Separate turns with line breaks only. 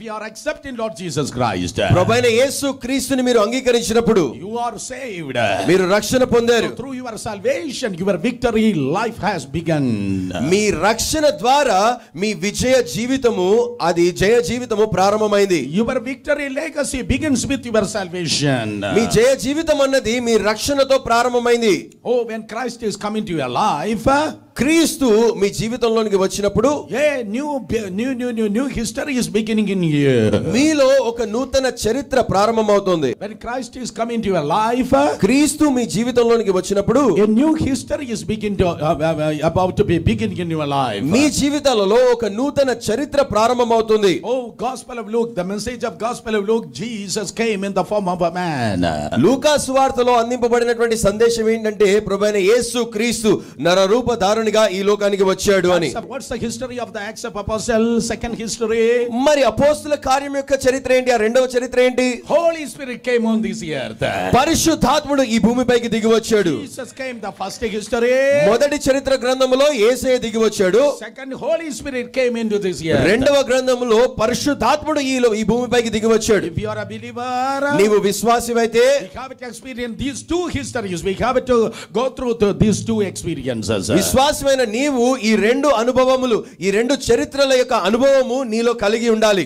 We are accepting Lord Jesus Christ.
ప్రభువైన యేసు క్రీస్తుని మీరు అంగీకరించినప్పుడు
You are saved.
మీరు రక్షణ పొందారు.
So through your salvation, your victory life has begun.
మీ రక్షణ ద్వారా మీ విజయ జీవితము అది జయ జీవితము ప్రారంభమైంది.
Your victory legacy begins with your salvation.
మీ జయ జీవితం అన్నది మీ రక్షణతో ప్రారంభమైంది.
Oh, when Christ is coming to your life,
క్రీస్తు మీ జీవితంలోనికి వచ్చినప్పుడు
new history is beginning in you.
మీలో ఒక నూతన చరిత్ర ప్రారంభమవుతుంది.
When Christ is coming to your life,
క్రీస్తు మీ జీవితంలోనికి వచ్చినప్పుడు
a new history is about to be beginning in your life.
మీ జీవితాలలో ఒక నూతన చరిత్ర ప్రారంభమవుతుంది.
Oh, Gospel of Luke, the message of Gospel of Luke, Jesus came in the form of a man.
లూకా సువార్తలో అందింపబడినటువంటి సందేశం ఏంటంటే ప్రభువైన యేసు క్రీస్తు నరరూప ధారునిగా ఈ లోకానికి వచ్చాడు అని.
What's the history of the Acts of Apostles? Second history.
మరి అపోస్తల కార్యం యొక్క చరిత్ర ఏంటి? ఆ రెండవ చరిత్ర ఏంటి?
Holy Spirit came on this earth.
పరిశుద్ధాత్ముడు ఈ భూమిపైకి దిగి వచ్చాడు.
Jesus came, the first history.
మొదటి చరిత్ర గ్రంథములో యేసయ్య దిగి వచ్చాడు.
Second, Holy Spirit came into this earth.
రెండవ గ్రంథములో పరిశుద్ధాత్ముడు ఈ భూమిపైకి దిగి వచ్చాడు.
If you are a believer,
నీవు విశ్వాసివైతే
we have to experience these two histories. We have to go through these two experiences.
విశ్వాసమైన నీవు ఈ రెండు అనుభవములు, ఈ రెండు చరిత్రల యొక్క అనుభవము నీలో కలిగి ఉండాలి.